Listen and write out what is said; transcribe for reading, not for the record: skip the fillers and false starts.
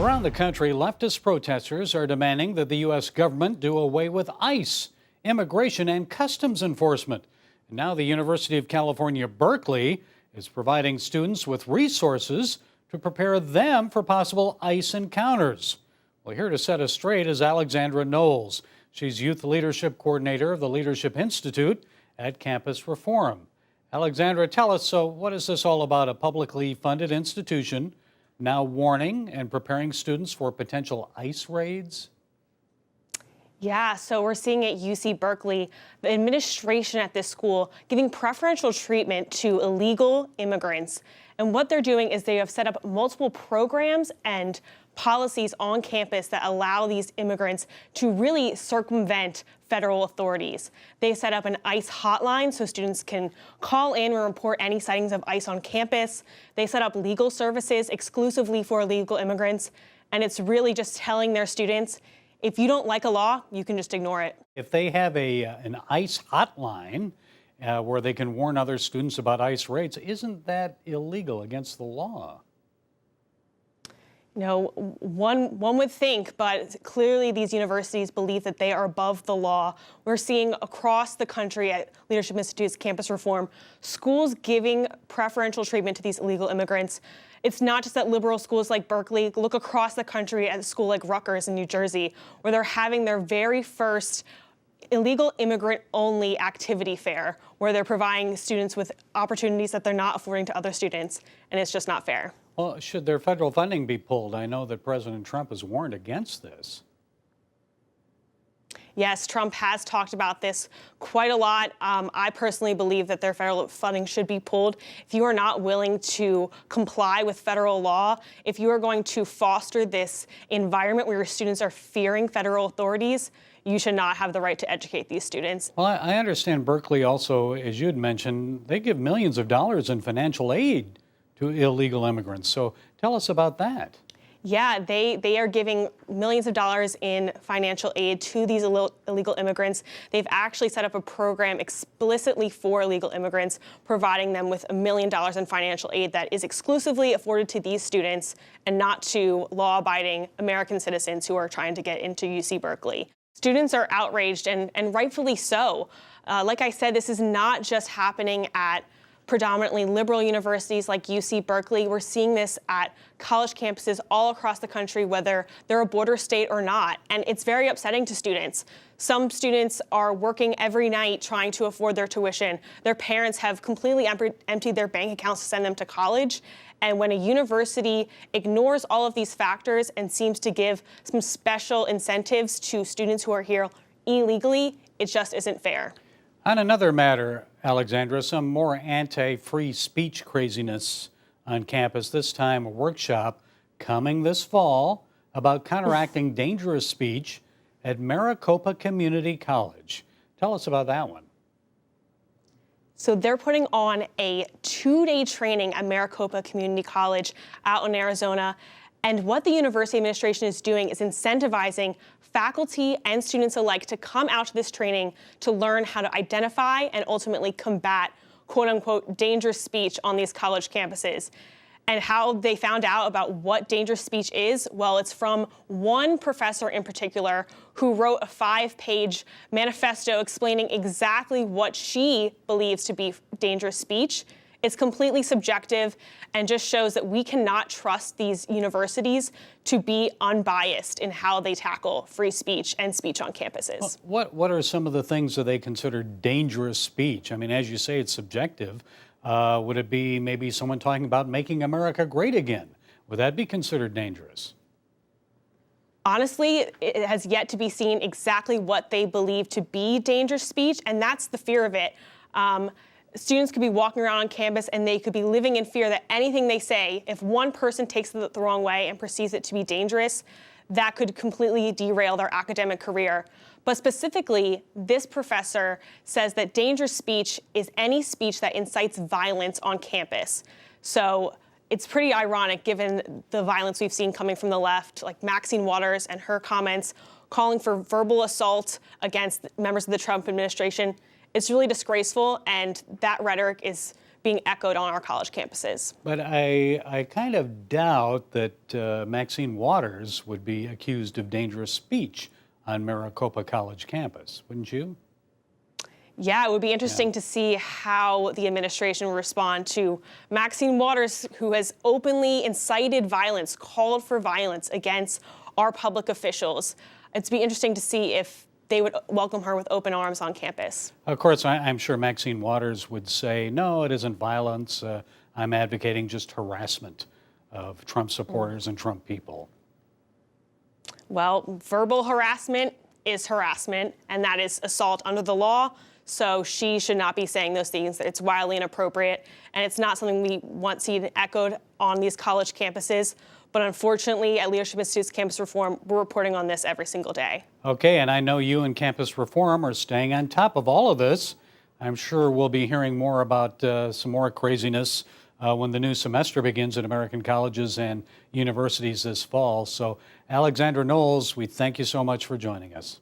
Around the country, leftist protesters are demanding that the U.S. government do away with ICE, immigration and customs enforcement. And now the University of California, Berkeley is providing students with resources to prepare them for possible ICE encounters. Well, here to set us straight is Alexandra Knowles. She's Youth Leadership Coordinator of the Leadership Institute at Campus Reform. Alexandra, tell us, so what is this all about? A publicly funded institution now warning and preparing students for potential ICE raids? Yeah, so we're seeing at UC Berkeley, the administration at this school giving preferential treatment to illegal immigrants. And what they're doing is they have set up multiple programs and policies on campus that allow these immigrants to really circumvent federal authorities. They set up an ICE hotline so students can call in and report any sightings of ICE on campus. They set up legal services exclusively for illegal immigrants. And it's really just telling their students, if you don't like a law, you can just ignore it. If they have an ICE hotline where they can warn other students about ICE raids, isn't that illegal, against the law? No, one would think, but clearly these universities believe that they are above the law. We're seeing across the country at Leadership Institute's Campus Reform, schools giving preferential treatment to these illegal immigrants. It's not just at liberal schools like Berkeley. Look across the country at a school like Rutgers in New Jersey, where they're having their very first illegal immigrant-only activity fair, where they're providing students with opportunities that they're not affording to other students, and it's just not fair. Well, should their federal funding be pulled? I know that President Trump has warned against this. Yes, Trump has talked about this quite a lot. I personally believe that their federal funding should be pulled. If you are not willing to comply with federal law, if you are going to foster this environment where your students are fearing federal authorities, you should not have the right to educate these students. Well, I understand Berkeley also, as you had mentioned, they give millions of dollars in financial aid to illegal immigrants. So tell us about that. Yeah, they are giving millions of dollars in financial aid to these illegal immigrants. They've actually set up a program explicitly for illegal immigrants, providing them with $1 million in financial aid that is exclusively afforded to these students and not to law-abiding American citizens who are trying to get into UC Berkeley. Students are outraged, and rightfully so. Like I said, this is not just happening at predominantly liberal universities like UC Berkeley. We're seeing this at college campuses all across the country, whether they're a border state or not. And it's very upsetting to students. Some students are working every night trying to afford their tuition. Their parents have completely emptied their bank accounts to send them to college. And when a university ignores all of these factors and seems to give some special incentives to students who are here illegally, it just isn't fair. On another matter, Alexandra, some more anti-free speech craziness on campus. This time, a workshop coming this fall about counteracting dangerous speech at Maricopa Community College. Tell us about that one. So they're putting on a 2-day training at Maricopa Community College out in Arizona. And what the university administration is doing is incentivizing faculty and students alike to come out to this training to learn how to identify and ultimately combat, quote unquote, dangerous speech on these college campuses. And how they found out about what dangerous speech is, well, it's from one professor in particular who wrote a 5-page manifesto explaining exactly what she believes to be dangerous speech. It's completely subjective and just shows that we cannot trust these universities to be unbiased in how they tackle free speech and speech on campuses. What are some of the things that they consider dangerous speech? I mean, as you say, it's subjective. Would it be maybe someone talking about making America great again? Would that be considered dangerous? Honestly, it has yet to be seen exactly what they believe to be dangerous speech, and that's the fear of it. Students could be walking around on campus and they could be living in fear that anything they say, if one person takes it the wrong way and perceives it to be dangerous, that could completely derail their academic career. But specifically, this professor says that dangerous speech is any speech that incites violence on campus. So it's pretty ironic given the violence we've seen coming from the left, like Maxine Waters and her comments calling for verbal assault against members of the Trump administration. It's really disgraceful, and that rhetoric is being echoed on our college campuses. But I kind of doubt that Maxine Waters would be accused of dangerous speech on Maricopa College campus, wouldn't you? Yeah, it would be interesting to see how the administration will respond to Maxine Waters, who has openly incited violence, called for violence against our public officials. It'd be interesting to see if they would welcome her with open arms on campus. Of course, I'm sure Maxine Waters would say, no, it isn't violence. I'm advocating just harassment of Trump supporters and Trump people. Well, verbal harassment is harassment, and that is assault under the law. So she should not be saying those things. It's wildly inappropriate, and it's not something we want seen echoed on these college campuses. But unfortunately, at Leadership Institute's Campus Reform, we're reporting on this every single day. Okay, and I know you and Campus Reform are staying on top of all of this. I'm sure we'll be hearing more about some more craziness when the new semester begins at American colleges and universities this fall. So, Alexandra Knowles, we thank you so much for joining us.